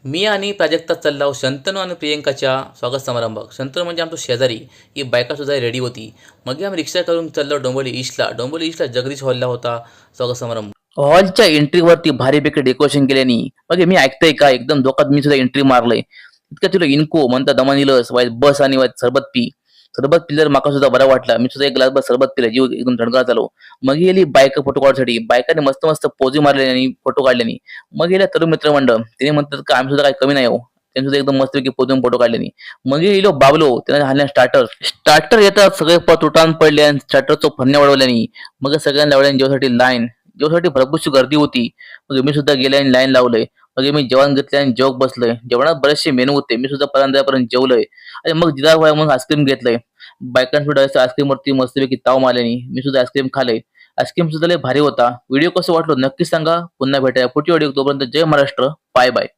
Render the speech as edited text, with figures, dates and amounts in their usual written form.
मी आणि प्राजक्ता चाललो शंतनू आणि प्रियंकाच्या स्वागत समारंभात. शंतनू म्हणजे आमचं शेजारी. ही बायका सुद्धा रेडी होती. मग आम्ही रिक्षा करून चाललो डोंबिवली ईस्टला. डोंबिवली ईस्टला जगदीश हॉलला होता स्वागत समारंभ. हॉलच्या एंट्रीवरती भारीपैकी डेकोरेशन केल्यानी मग मी ऐकतंय का एकदम डोक्यात मी सुद्धा एंट्री मारलंय. इतक्या तुला इनको म्हणता दमानीलस वाय बस आणि वाय सरबत पी. सरबत पिल्यावर माका सुद्धा बरा वाटला. मी सुद्धा एक ग्लास सरबत पिला. जीव एकदम थंडगार झालो. मग गेली बायका फोटो काढण्यासाठी. बायकाने मस्त मस्त पोजी मारल्यानी आणि फोटो काढल्यानी. मग गेल्या तरुण मित्रमंडळ. ते म्हणतात का आम्ही सुद्धा काही कमी नाही हो. त्यांनी सुद्धा एकदम मस्तपैकी पोजून फोटो काढल्यानी. मग गेलो बाबलो त्यांना हाणल्या स्टार्टर. स्टार्टर येतात सगळे तुटान पडले आणि स्टार्टरचं फन्या वाढवल्यानी. मग सगळ्यांना लावल्यानी जेवसाठी लाईन. जेवसाठी भरपूरशी गर्दी होती. मग मी सुद्धा गेले आणि लाईन लावलंय. मग मी जेवण घेतले आणि जेवक बसलोय. जेवणात बरेचसे मेनू होते. मी सुद्धा पर्यंत जेवलोय आणि मग जिदा मग आईस्क्रीम घेतलंय. बायकांसुद्धा आईस्क्रीमवरती मस्तपैकी ताव मारल्यानी मी सुद्धा आईस्क्रीम खाल्लंय. आईस्क्रीम सुद्धा लय भारी होता. व्हिडिओ कसं वाटलो नक्की सांगा. पुन्हा भेटूया पुढच्या व्हिडिओ. तोपर्यंत जय महाराष्ट्र. Bye bye.